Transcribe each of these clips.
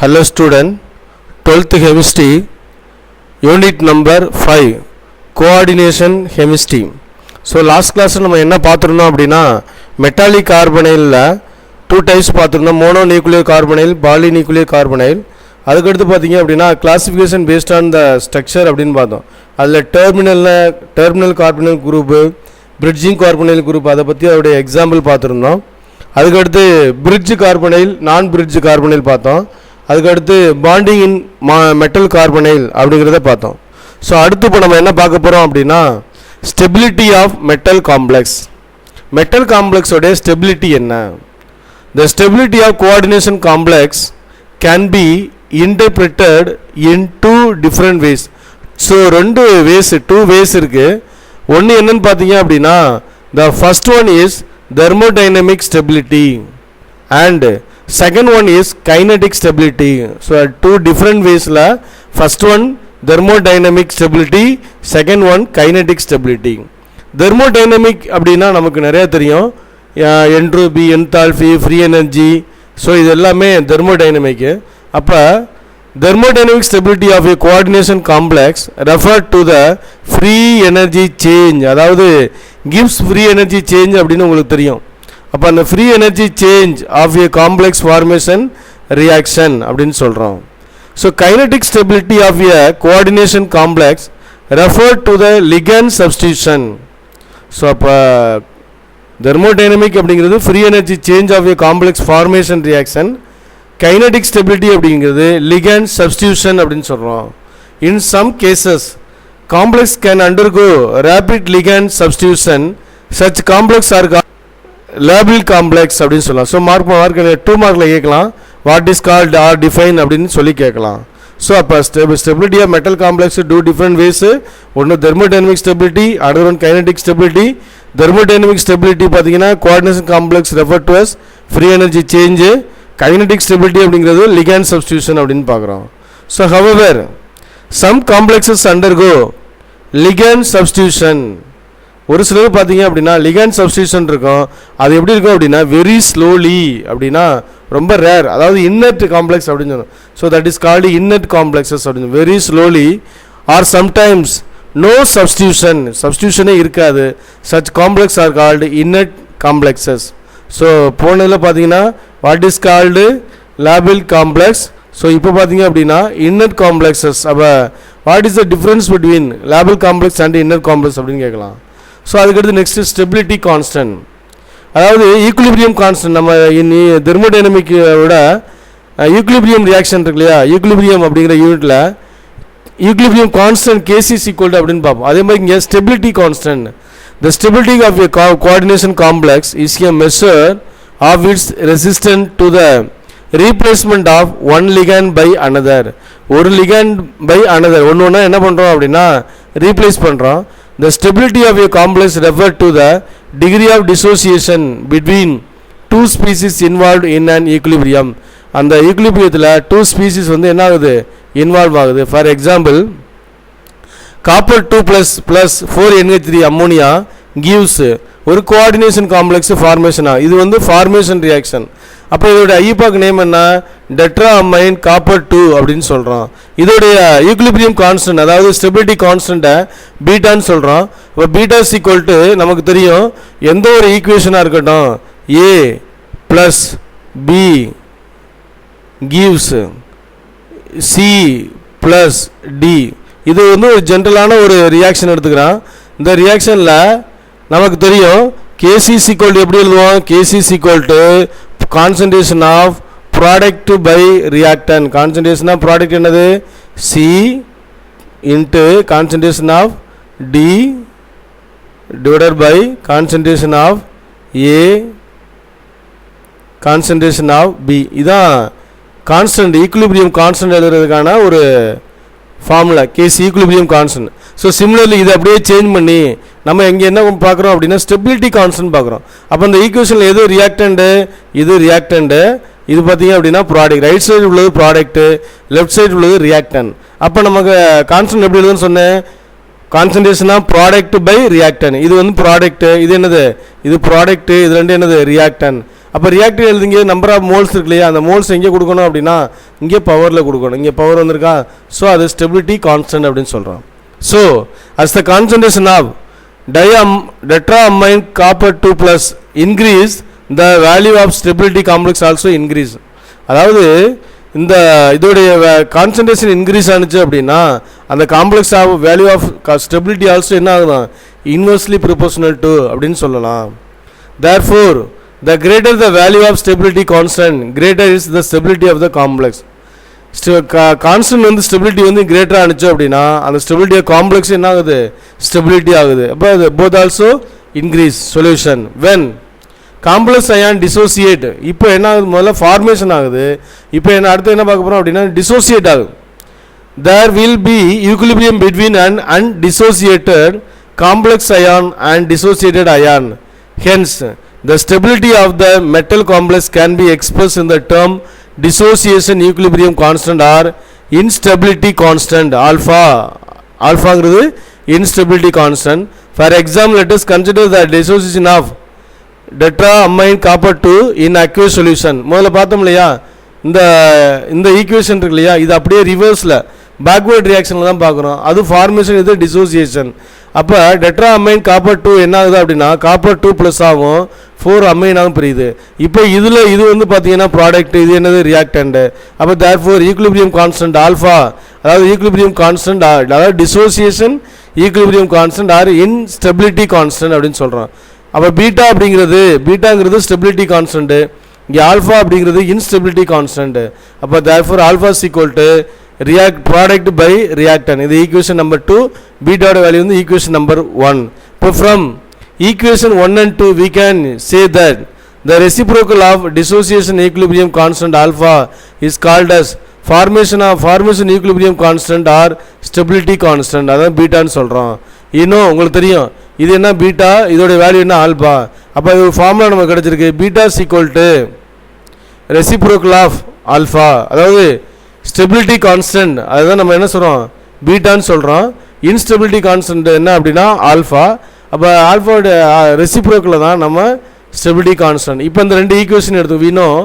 Hello student, 12th chemistry, unit number 5, coordination chemistry. So last class நம்ம என்ன பார்த்துருந்தோம் அப்படின்னா மெட்டாலிக் கார்பனைலில் 2 types பார்த்துருந்தோம், மோனோநியூக்ளியர் கார்பனைல், பாலிநியூக்ளியர் கார்பனைல். அதுக்கடுத்து பார்த்தீங்க அப்படின்னா classification based on the structure அப்படின்னு பார்த்தோம். அதில் terminal carbonyl group, bridging carbonyl group, அதை பற்றி அதோடைய எக்ஸாம்பிள் பார்த்துருந்தோம். அதுக்கடுத்து பிரிட்ஜ் கார்பனைல், நான் பிரிட்ஜ் கார்பனைல் பார்த்தோம். அதுக்கடுத்து பாண்டிங் இன் மெட்டல் கார்பனைல் அப்படிங்கிறத பார்த்தோம். ஸோ அடுத்து இப்போ நம்ம என்ன பார்க்க போகிறோம் அப்படின்னா stability of metal complex. Metal காம்ப்ளெக்ஸோடைய ஸ்டெபிலிட்டி என்ன? The stability of coordination complex can be interpreted in 2 different ways. So 2 ways இருக்குது. ஒன்று என்னன்னு பார்த்தீங்க அப்படின்னா the first one is thermodynamic stability and second one is kinetic stability. So 2 different ways la, first one thermodynamic stability, second one kinetic stability. Thermodynamic அப்படினா நமக்கு நிறைய தெரியும், entropy, enthalpy, free energy. So இது எல்லாமே thermodynamic. அப்போ thermodynamic stability of a coordination complex refer to the free energy change, அதாவது gives free energy change அப்படின்னு உங்களுக்கு தெரியும். அப்போ அந்த free energy change of a complex formation reaction அப்படின்னு சொல்கிறோம். So kinetic stability of a coordination complex refer to the ligand substitution. So அப்போ thermodynamic அப்படிங்கிறது free energy change of a complex formation reaction, kinetic stability அப்படிங்கிறது ligand substitution அப்படின்னு சொல்கிறோம். In some cases complex can undergo rapid ligand substitution. Such complex are labile complex அப்படின்னு சொல்லலாம். So mark 2 மார்க்கில் கேட்கலாம், what is called R define அப்படின்னு சொல்லி கேட்கலாம். ஸோ அப்போ stability of metal complex 2 different ways. ஒன்று thermodynamic stability, other one kinetic stability. Thermodynamic stability பார்த்தீங்கன்னா coordination complex refer to as free energy change. Kinetic stability அப்படிங்கிறது ligand substitution அப்படின்னு பார்க்குறோம். So however some complexes undergo ligand substitution. ஒரு சிலர் பார்த்தீங்க அப்படின்னா ligand substitution இருக்கும், அது எப்படி இருக்கும் அப்படின்னா வெரி ஸ்லோலி, அப்படின்னா ரொம்ப ரேர், அதாவது இன்னர்ட் காம்ப்ளெக்ஸ் அப்படின்னு சொன்னோம். So that is called inert complexes அப்படின்னு, very slowly or sometimes no சப்ஸ்டியூஷனே இருக்காது. Such complex are called inert complexes. So போனதில் பார்த்தீங்கன்னா what is called labile complex. So இப்போ பார்த்தீங்க அப்படின்னா இன்னர்ட் காம்ப்ளெக்ஸஸ். அப்போ what is the difference between labile complex and inert complex அப்படின்னு கேட்கலாம். ஸோ அதுக்கடுத்து நெக்ஸ்ட்டு ஸ்டெபிலிட்டி கான்ஸ்டன்ட், அதாவது ஈக்குலிபிரியம் கான்ஸ்டன்ட். நம்ம தெர்மோடைனமிக்கோட ஈக்குலிபிரியம் ரியாக்ஷன் இருக்கு இல்லையா, ஈக்குலிபிரியம் அப்படிங்கிற யூனிட்டில் ஈக்குலிபிரியம் கான்ஸ்டன்ட் கேசிஸ் ஈக்குவல் அப்படின்னு பார்ப்போம். அதே மாதிரி இங்கே stability constant. The stability of a coordination complex is a measure of its resistant to the replacement of one ligand by another. ஒரு லிகண்ட் பை அனதர், ஒன்று ஒன்றா என்ன பண்ணுறோம் அப்படின்னா ரீப்ளேஸ் பண்ணுறோம். The stability of a complex refer to the degree of dissociation between 2 species involved in an equilibrium. அந்த ஈக்குலிபிரியத்தில் 2 species வந்து என்ன ஆகுது, இன்வால்வ் ஆகுது. For example copper 2+ 4NH3 ammonia gives ஒரு கோஆர்டினேஷன் காம்ப்ளெக்ஸ் ஃபார்மேஷன் ஆகும். இது வந்து ஃபார்மேஷன் ரியாக்ஷன். அப்போ இதோட ஐபாக் நேம் என்ன, டெட்ரா அமைன் காப்பர் 2 அப்படின்னு சொல்கிறோம். இதோடைய ஈக்குலிபிரியம் கான்ஸ்டன்ட், அதாவது ஸ்டெபிலிட்டி கான்ஸ்டன்ட்டை பீட்டான்னு சொல்கிறோம். இப்போ பீட்டா ஈக்குவல் டு நமக்கு தெரியும், எந்த ஒரு ஈக்குவேஷனாக இருக்கட்டும் A + B gives C + D. இது வந்து ஒரு ஜென்ரலான ஒரு ரியாக்ஷன் எடுத்துக்கிறான். இந்த ரியாக்ஷனில் நமக்கு தெரியும் Kc ஈக்குவல் டு எப்படி எழுதுவோம், Kc equal to concentration of product by reactant. Concentration of product என்னது, C into concentration of D divided by concentration of A concentration of B. இதான் கான்ஸ்டன்ட், ஈக்குலிபிரியம் கான்ஸ்டன்ட் எழுதுறதுக்கான ஒரு formula, Kc equilibrium constant. So similarly இதை அப்படியே change பண்ணி நம்ம எங்கே என்ன பார்க்குறோம் அப்படின்னா ஸ்டெபிலிட்டி கான்ஸ்டன்ட் பார்க்குறோம். அப்போ இந்த ஈக்குவேஷனில் எது ரியாக்டண்ட்டு, இது ரியாக்டண்ட்டு, இது பார்த்தீங்க அப்படின்னா ப்ராடக்ட். ரைட் சைடு உள்ளது ப்ராடக்ட்டு, லெஃப்ட் சைடு உள்ளது ரியாக்டன். அப்போ நமக்கு கான்ஸ்டன்ட் எப்படி எழுதுன்னு சொன்னேன், concentration of product by reactant. இது வந்து ப்ராடக்ட்டு, இது என்னது, இது ப்ராடக்ட்டு, இது ரெண்டு என்னது ரியாக்டன். அப்போ ரியாக்டிவ் எழுதிங்க நம்பர் ஆஃப் மோல்ஸ் இருக்கு இல்லையா, அந்த மோல்ஸ் எங்கே கொடுக்கணும் அப்படின்னா இங்கே பவரில் கொடுக்கணும். இங்கே பவர் வந்திருக்கா, ஸோ அது ஸ்டெபிலிட்டி கான்ஸ்டன்ட் அப்படின்னு சொல்கிறோம். So as the concentration of tetraamine copper 2+ increase the value of stability complex also increase. அதாவது இந்த இதோடைய கான்சன்ட்ரேஷன் இன்க்ரீஸ் ஆனிச்சு அப்படின்னா அந்த complex of value of stability also என்ன ஆகுதான், இன்வெர்ஸ்லி ப்ரொபோர்ஷனல் டு அப்படின்னு சொல்லலாம். Therefore the greater the value of stability constant, greater is the stability of the complex. Constant வந்து ஸ்டெபிலிட்டி வந்து கிரேட்டர் ஆனிச்சு அப்படின்னா அந்த ஸ்டெபிலிட்டி ஆஃப் காம்ப்ளெக்ஸ் என்ன ஆகுது, ஸ்டெபிலிட்டி ஆகுது. அப்போ அது both also increase. Solution when complex ion dissociate, இப்போ என்ன ஆகுது, முதல்ல ஃபார்மேஷன் ஆகுது, இப்போ என்ன அடுத்து என்ன பார்க்க போகிறோம் அப்படின்னா டிசோசியேட் ஆகுது. there will be equilibrium between an undissociated complex ion and dissociated ion. Hence the stability of the metal complex can be expressed in the term dissociation equilibrium constant or instability constant. Alpha ங்கிறது instability constant. For example, let us consider the dissociation of tetraamine copper 2 in aqueous solution. முதல்ல பார்த்தோம் இல்லையா, இந்த equation இருக்கு இல்லையா, இது அப்படியே ரிவர்ஸில் பேக்வேர்ட் ரியாக்ஷனில் தான் பார்க்குறோம். அது ஃபார்மேஷன், இது டிசோசியேஷன். அப்போ டெட்ராஅமைன் காப்பர் 2 என்ன ஆகுது அப்படின்னா காப்பர் 2+ ஆகும், 4 அமைனாகவும் பிரியுது. இப்போ இதில் இது வந்து பார்த்தீங்கன்னா ப்ராடக்ட், இது என்னது ரியாக்டன்ட். அப்போ தேர்ஃபோர் ஈக்குலிபிரியம் கான்ஸ்டன்ட் ஆல்ஃபா, அதாவது ஈக்குலிபிரியம் கான்ஸ்டன்ட், அதாவது dissociation equilibrium constant or instability constant அப்படின்னு சொல்கிறோம். அப்போ பீட்டாங்கிறது ஸ்டெபிலிட்டி கான்ஸ்டன்ட், இங்கே ஆல்ஃபா அப்படிங்கிறது இன்ஸ்டெபிலிட்டி கான்ஸ்டன்ட். அப்போ therefore alpha is equal to product by reactant. இது ஈக்குவேஷன் நம்பர் 2, பீட்டாவோட வேல்யூ வந்து ஈக்குவேஷன் நம்பர் 1. இப்போ from equation 1 and 2 we can say that the reciprocal of dissociation equilibrium constant alpha is called as formation equilibrium constant or stability constant. அதான் பீட்டான்னு சொல்கிறோம். இன்னும் உங்களுக்கு தெரியும் இது என்ன பீட்டா, இதோட வேல்யூ என்ன ஆல்பா. அப்போ இது ஒரு ஃபார்முலா நமக்கு கிடச்சிருக்கு, beta is equal to reciprocal of alpha, அதாவது ஸ்டெபிலிட்டி கான்ஸ்டன்ட், அதுதான் நம்ம என்ன சொல்கிறோம் பீட்டான்னு சொல்கிறோம். இன்ஸ்டெபிலிட்டி கான்ஸ்டன்ட் என்ன அப்படின்னா ஆல்ஃபா. அப்போ ஆல்ஃபாவோட ரெசிப்ரோக்கில் தான் நம்ம ஸ்டெபிலிட்டி கான்ஸ்டன்ட். இப்போ இந்த ரெண்டு ஈக்குவேஷன் எடுத்து வீணும்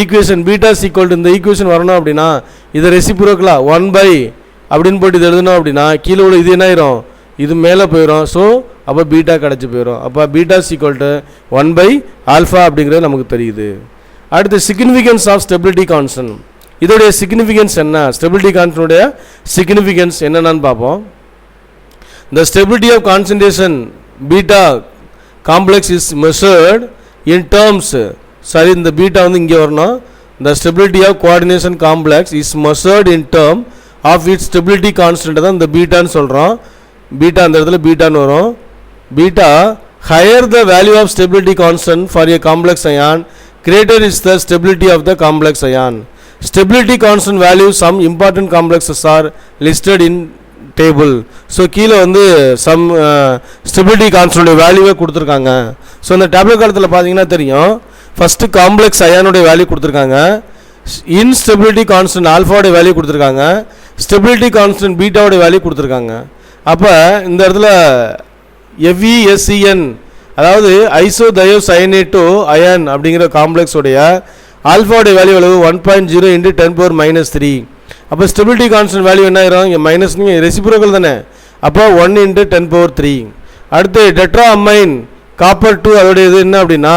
ஈக்குவேஷன் பீட்டா ஈக்குவல் டு இந்த ஈக்குவேஷன் வரணும் அப்படின்னா இதை ரெசிப்ரோக்கில் 1 அப்படின்னு போட்டு இது எழுதணும் அப்படின்னா கீழே உள்ள இது என்ன ஆயிரும், இது மேலே போயிடும். ஸோ அப்போ பீட்டா கிடச்சி போயிடும். அப்போ பீட்டா ஈக்குவல் டு 1/ஆல்ஃபா அப்படிங்கிறது நமக்கு தெரியுது. அடுத்து சிக்னிஃபிகன்ஸ் ஆஃப் ஸ்டெபிலிட்டி கான்ஸ்டன்ட், இதோடைய சிக்னிஃபிகன்ஸ் என்ன, ஸ்டெபிலிட்டி கான்ஸ்டன்டோடைய சிக்னிஃபிகன்ஸ் என்னென்னு பார்ப்போம். The stability of concentration beta complex is measured in terms, sorry இந்த பீட்டா வந்து இங்கே வரணும். The stability of coordination complex is measured in term of its stability constant, தான் இந்த பீட்டான்னு சொல்கிறோம். பீட்டா அந்த இடத்துல பீட்டான்னு வரும். Beta higher the value of stability constant for a complex ion, greater is the stability of the complex ion. Stability constant value some important complexes are listed in table. So கீழே வந்து some stability constant வேல்யூவே கொடுத்துருக்காங்க. So இந்த table காலத்தில் பார்த்தீங்கன்னா தெரியும், first complex அயானுடைய value கொடுத்துருக்காங்க, instability constant ஆல்ஃபாவோடைய value கொடுத்துருக்காங்க, stability constant பீட்டாவோடைய value கொடுத்துருக்காங்க. அப்போ இந்த இடத்துல FeSCN, அதாவது ஐசோதயோசயனேட்டோ அயன் அப்படிங்கிற காம்ப்ளெக்ஸோடைய ஆல்ஃபாவோடைய வேல்யூ எவ்வளவு 1.0 × 10⁻³ அப்போ ஸ்டெபிலிட்டி கான்ஸ்டன்ட் வேல்யூ என்ன ஆயிரும், இங்கே மைனஸ் ரெசிப்ரோக்கல் தானே, அப்போ 1 × 10⁻³ அடுத்து டெட்ராஅமைன் காப்பர் 2 அதோடைய இது என்ன அப்படின்னா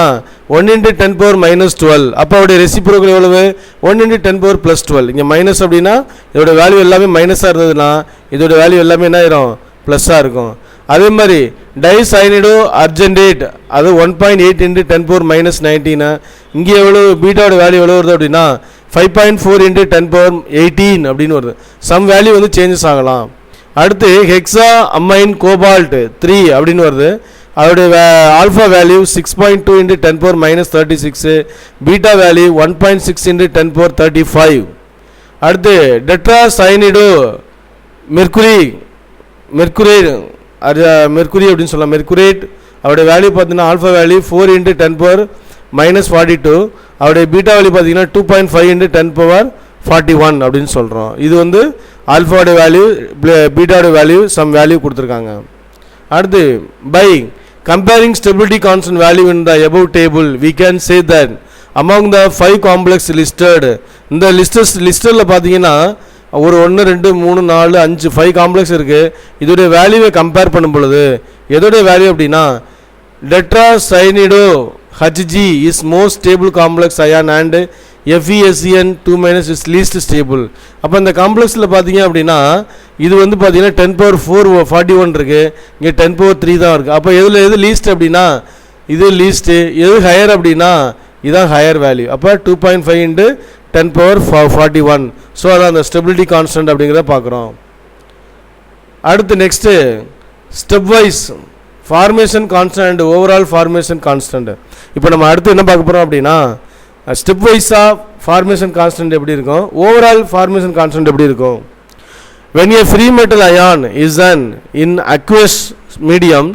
1 × 10⁻−12 அப்போ அவருடைய ரெசிப்ரோக்கல் எவ்வளவு 1 × 10⁻+12 இங்கே மைனஸ் அப்படின்னா இதோட வேல்யூ எல்லாமே மைனஸாக இருந்ததுன்னா இதோட வேல்யூ எல்லாமே என்ன ஆயிரும் ப்ளஸ்ஸாக இருக்கும். அதே மாதிரி டைசைனிடோ அர்ஜென்டேட் அது 1.8 × 10⁻−19 இங்கே எவ்வளோ பீட்டாவோட வேல்யூ எவ்வளோ வருது அப்படின்னா 5.4 × 10⁻18 அப்படின்னு வருது. சம் வேல்யூ வந்து சேஞ்சஸ் ஆகலாம். அடுத்து ஹெக்ஸா அமைன் கோபால்ட் 3 அப்படின்னு வருது, அதோடைய ஆல்ஃபா வேல்யூ 6.2 × 10⁻−36 பீட்டா வேல்யூ 1.6 × 10⁻35. அடுத்து டெட்ராசைனிடோ மெர்க்குரி அப்படின்னு சொல்லலாம், மெர்க்குரேட் அவருடைய வேல்யூ பார்த்தீங்கன்னா ஆல்ஃபா வேல்யூ 4 × 10⁻−42 அவருடைய பீட்டா வேல்யூ பார்த்தீங்கன்னா 2.5 × 10⁻41 அப்படின்னு சொல்கிறோம். இது வந்து ஆல்ஃபாவோடைய வேல்யூ, பீட்டாவோட வேல்யூ சம் வேல்யூ கொடுத்துருக்காங்க. அடுத்து by comparing stability constant value in the above table we can say that among the 5 complex listed. இந்த லிஸ்டில் பார்த்தீங்கன்னா ஒரு 1 2 3 4 5 5 காம்ப்ளெக்ஸ் இருக்குது. இதோடைய வேல்யூவை கம்பேர் பண்ணும் பொழுது எதோடைய வேல்யூ அப்படின்னா டெட்ராசைனிடோ Hg is most stable complex ion and FeSN 2- is least stable. அப்போ இந்த காம்ப்ளெக்ஸில் பார்த்தீங்க அப்படின்னா இது வந்து பார்த்தீங்கன்னா 10⁴ 41 இருக்குது, இங்கே 10⁻³ தான் இருக்குது. அப்போ எது லீஸ்ட் அப்படின்னா இது லீஸ்ட்டு, எது ஹையர் அப்படின்னா இதுதான் ஹையர் வேல்யூ. அப்போ 2.5 × 10⁻41. ஸோ அதான் அந்த ஸ்டெபிலிட்டி கான்ஸ்டன்ட் அப்படிங்கிறத பார்க்குறோம். அடுத்து next stepwise formation constant and overall formation constant. இப்போ நம்ம அடுத்து என்ன பார்க்க போகிறோம் அப்படின்னா ஸ்டெப் வைஸாக ஃபார்மேஷன் கான்ஸ்டன்ட் எப்படி இருக்கும், ஓவரால் ஃபார்மேஷன் கான்ஸ்டன்ட் எப்படி இருக்கும். when a free metal ion is in aqueous medium,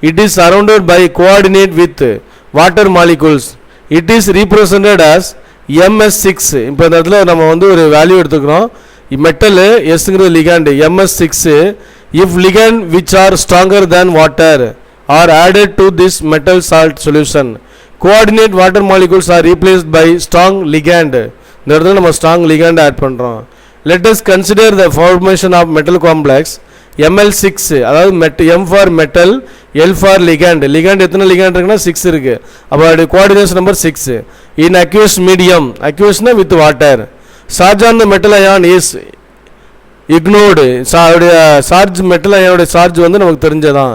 it is surrounded by coordinate with water molecules. It is represented as ms6. இப்போ இந்த இடத்துல நம்ம வந்து ஒரு வேல்யூ எடுத்துக்கிறோம். மெட்டல் எஸ்ங்கிறது ligand ms6. if ligand which are stronger than water are added to this metal salt solution, coordinate water molecules are replaced by strong ligand. இந்த இடத்துல நம்ம strong ligand ஆட் பண்ணுறோம். let us consider the formation of metal complex ml6. அதாவது m for metal, l for ligand. ligand எத்தனை ligand இருக்குன்னா 6 இருக்கு. அப்போ அது coordination number 6 in aqueous medium. aqueous na with water. charge on the metal ion is ignored. Charge metal அயனோட charge வந்து நமக்கு தெரிஞ்சதான்.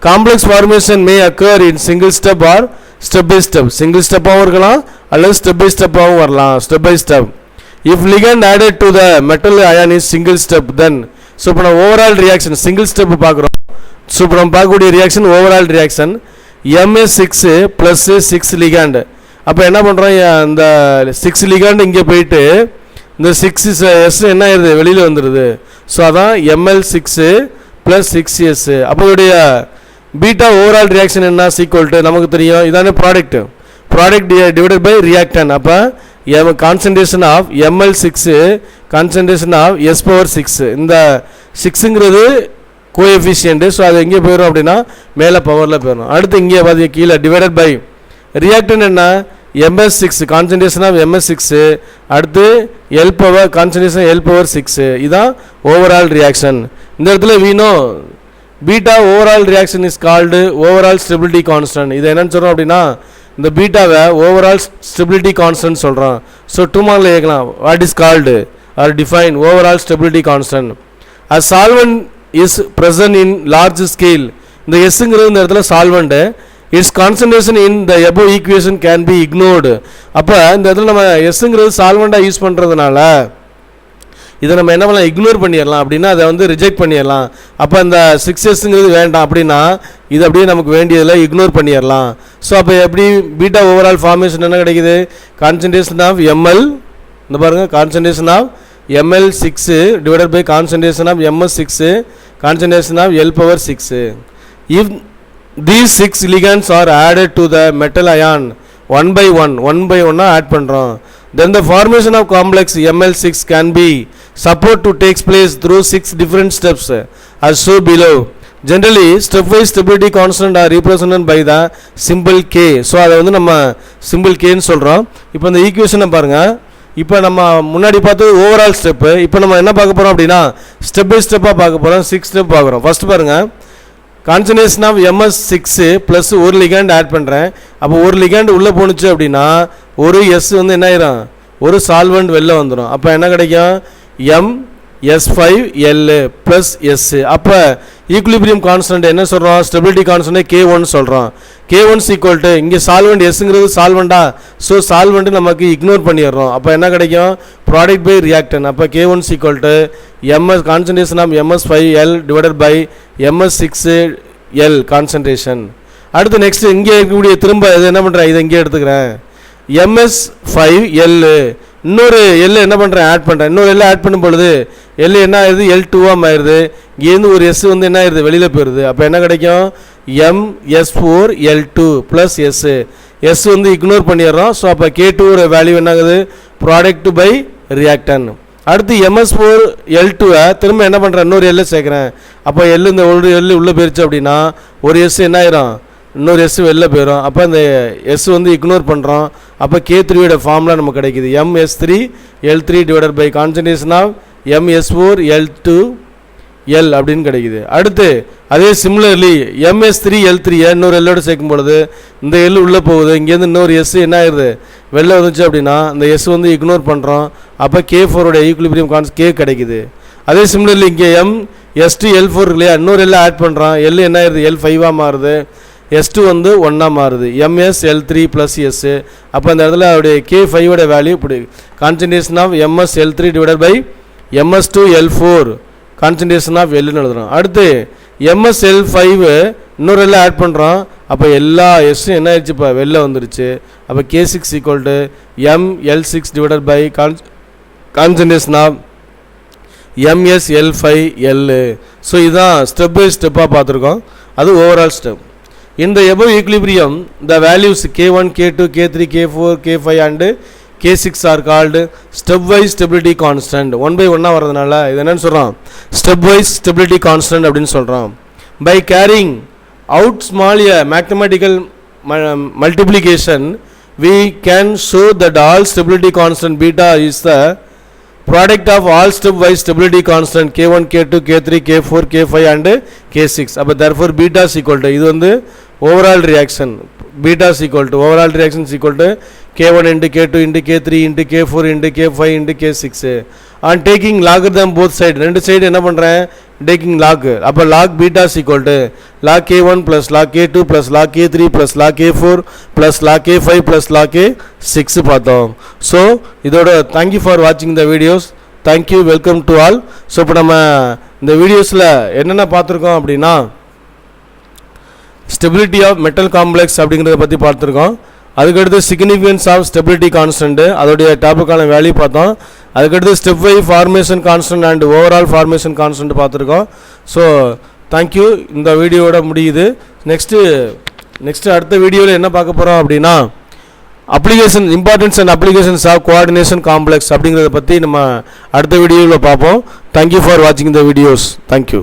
Complex formation may occur in single step or step by step. Single ஸ்டெப்பாகவும் இருக்கலாம் அல்லது step by ஸ்டெப்பாகவும் வரலாம். Step by step. If ligand added to the metal ion is single step, then so இப்போ நம்ம ஓவரால் ரியாக்ஷன் சிங்கிள் ஸ்டெப் பார்க்குறோம். So இப்போ நம்ம பார்க்கக்கூடிய reaction overall reaction ms6 + 6 ligand. அப்போ என்ன பண்ணுறோம், இந்த 6 ligand இங்கே போயிட்டு இந்த 6s என்ன ஆயிடுது, வெளியில் வந்துடுது. ஸோ அதான் ml6 + 6s. அப்போ இதோடைய பீட்டா ஓவரால் ரியாக்ஷன் என்ன ஈக்குவல் டு நமக்கு தெரியும், இதான ப்ராடக்ட் டிவைடட் பை ரியாக்டன். அப்போ concentration of ml6 concentration of s⁻6. இந்த 6ங்கிறது கோஎஃபிஷியன்ட். ஸோ அது எங்கே போயிடும் அப்படின்னா மேலே பவரில் போயிடும். அடுத்து இங்கே பார்த்து கீழே டிவைடட் பை ரியாக்டன் என்ன ms6 கான்சன்ட்ரேஷன் ஆஃப் ms6. அடுத்து l பவர் கான்சன்ட்ரேஷன் l⁻6. இதுதான் ஓவரால் ரியாக்ஷன். இந்த இடத்துல வீணோ beta overall reaction is called overall stability constant. இதை என்னன்னு சொல்கிறோம் அப்படின்னா இந்த பீட்டாவை ஓவரால் ஸ்டெபிலிட்டி கான்ஸ்டன்ட் சொல்கிறோம். ஸோ 2 மார்க்கில் கேட்கலாம், what is called or define overall stability constant. A solvent is present in large scale. இந்த எஸ்ங்கிறது இந்த இடத்துல solvent. Its concentration in the above equation can be ignored. அப்போ இந்த இடத்துல நம்ம எஸ்ங்கிறது சால்வெண்ட்டாக யூஸ் பண்ணுறதுனால இதை நம்ம என்ன பண்ணலாம், இக்னோர் பண்ணிடலாம். அப்படின்னா அதை வந்து ரிஜெக்ட் பண்ணிடலாம். அப்போ இந்த 6sங்கிறது வேண்டாம் அப்படின்னா இது அப்படியே நமக்கு வேண்டியதில் இக்னோர் பண்ணிடலாம். ஸோ அப்போ எப்படி பீட்டா ஓவரால் ஃபார்மேஷன் என்ன கிடைக்குது, கான்சன்ட்ரேஷன் ஆஃப் ml, இந்த பாருங்கள் concentration of ml6 divided by concentration of ms6 concentration of l⁻6. If these 6 ligands are added to the metal ion one by one add பண்ணுறோம், then the formation of complex ml6 can be supposed to takes place through 6 different steps as shown below. Generally stepwise stability constant are represented by the symbol k. So அதை வந்து நம்ம simple கேன்னு சொல்கிறோம். இப்போ இந்த ஈக்குவேஷனை பாருங்கள். இப்போ நம்ம முன்னாடி பார்த்து ஓவரால் ஸ்டெப்பு. இப்போ நம்ம என்ன பார்க்க போகிறோம் அப்படின்னா ஸ்டெப் பை ஸ்டெப்பாக பார்க்க போகிறோம். 6 ஸ்டெப் பார்க்குறோம். ஃபஸ்ட்டு பாருங்கள், கான்சன்ட்ரேஷன் ஆஃப் ms6 ப்ளஸ் ஒரு லிகாண்ட் ஆட் பண்ணுறேன். அப்போ ஒரு லிகாண்ட் உள்ளே போணுச்சு அப்படின்னா ஒரு எஸ் வந்து என்ன ஆயிரும், ஒரு சால்வெண்ட் வெளில வந்துடும். அப்போ என்ன கிடைக்கும், ms5l + s. அப்போ ஈக்குலிபிரியம் கான்ஸ்டன்ட் என்ன சொல்கிறோம், ஸ்டெபிலிட்டி கான்ஸ்டன்ட் k1 சொல்கிறோம். k1 ஈக்குவல் டு இங்கே சால்வெண்ட் எஸ்ங்கிறது சால்வெண்டா, ஸோ சால்வெண்ட்டு நமக்கு இக்னோர் பண்ணிடுறோம். அப்போ என்ன கிடைக்கும், ப்ராடக்ட் பை ரியாக்டன். அப்போ k1 equal to ms concentration of ms5l divided by ms6l concentration. அடுத்து நெக்ஸ்ட் இங்கே இருக்கக்கூடிய திரும்ப இது என்ன பண்ணுறேன், இதை இங்கே எடுத்துக்கிறேன். ms5l இன்னொரு எல் என்ன பண்ணுறேன், ஆட் பண்ணுறேன். இன்னொரு எல் ஆட் பண்ணும் பொழுது எல் என்ன ஆயிடுது, l2 ஆயிடுது. இங்கேருந்து ஒரு எஸ் வந்து என்ன ஆயிடுது, வெளியில் போயிடுது. அப்போ என்ன கிடைக்கும், ms4l2 + s. எஸ் வந்து இக்னோர் பண்ணிடுறோம். ஸோ அப்போ k2 வேல்யூ என்ன ஆகுது, ப்ராடக்ட் பை ரியாக்டன். அடுத்து ms4l2 திரும்ப என்ன பண்ணுறேன், இன்னொரு எல்லை சேர்க்குறேன். அப்போ எல் இந்த ஒரு எல் உள்ளே போயிடுச்சு அப்படின்னா ஒரு எஸ் என்ன ஆயிரும், இன்னொரு எஸ் வெளில போயிடும். அப்போ அந்த எஸ் வந்து இக்னோர் பண்ணுறோம். அப்போ K3யோட ஃபார்முலா நமக்கு கிடைக்குது. MS3L3 divided by concentration of MS4L2L அப்படின்னு கிடைக்குது. அடுத்து அதே சிமிலர்லி MS3L3 இன்னொரு எல்லோட சேர்க்கும் பொழுது இந்த எல் உள்ளே போகுது. இங்கேருந்து இன்னொரு எஸ் என்ன ஆயிடுது வெளில வந்துச்சு அப்படின்னா இந்த எஸ் வந்து இக்னோர் பண்ணுறோம். அப்போ K4ஓட ஈக்குலிபிரியம் K கிடைக்குது. அதே சிமிலர்லி இங்கே S2L4 இல்லையா, இன்னொரு எல்லாம் ஆட் பண்ணுறோம். எல் என்ன ஆயிடுது L5ஆக மாறுது. S2 வந்து 1ஆக மாறுது. MsL3 + S. அப்போ அந்த இடத்துல அவருடைய K5ஓட வேல்யூ இப்படி concentration of MsL3 divided by MS2L4 concentration of எல்னு எழுதுறோம். அடுத்து MsL5 இன்னொரு எல்லாம் ஆட் பண்ணுறோம். அப்போ எல்லா எஸ்ஸும் என்ன ஆயிடுச்சு இப்போ வெளில வந்துருச்சு. அப்போ K6 = ML6 divided by concentration of MsL5L. So இதுதான் ஸ்டெப் பை ஸ்டெப்பாக பார்த்துருக்கோம். அது overall step. In the above equilibrium, the values K1, K2, K3, K4, K5 and K6 are called stepwise stability constant. 1 by 1 வரதுனால இது என்னன்னு சொல்கிறோம், stepwise stability constant அப்படின்னு சொல்கிறோம். By carrying out small mathematical multiplication, we can show that all stability constant beta is the product of all stepwise stability constant K1, K2, K3, K4, K5 and K6. அப்போ therefore beta is equal to இது வந்து overall reaction. Beta is equal to overall reaction is equal to K1 into K2 into K3 into K4 into K5 into K6. On taking logarithm both side, ரெண்டு side என்ன பண்ணுறேன் taking log. அப்போ log beta is equal to log K1 plus log K2 plus log K3 plus log K4 plus log K5 plus log K6 பார்த்தோம். So இதோட thank you for வாட்சிங் the videos. Thank you, welcome to all. So இப்போ நம்ம இந்த வீடியோஸில் என்னென்ன பார்த்துருக்கோம் அப்படின்னா ஸ்டெபிலிட்டி ஆஃப் மெட்டல் காம்ப்ளெக்ஸ் அப்படிங்கிறத பற்றி பார்த்துருக்கோம். அதுக்கடுத்து சிக்னிஃபிகன்ஸ் ஆஃப் ஸ்டெபிலிட்டி கான்ஸ்டன்ட் அதோடைய டாபிக்கான வேல்யூ பார்த்தோம். அதுக்கடுத்து step wise formation constant and overall formation constant பார்த்துருக்கோம். So thank you. இந்த வீடியோட முடியுது. நெக்ஸ்ட்டு அடுத்த வீடியோவில் என்ன பார்க்க போகிறோம் அப்படின்னா application importance and applications of coordination complex அப்படிங்கிறத பற்றி நம்ம அடுத்த வீடியோவில் பார்ப்போம். தேங்க்யூ ஃபார் வாட்சிங் த வீடியோஸ். தேங்க்யூ.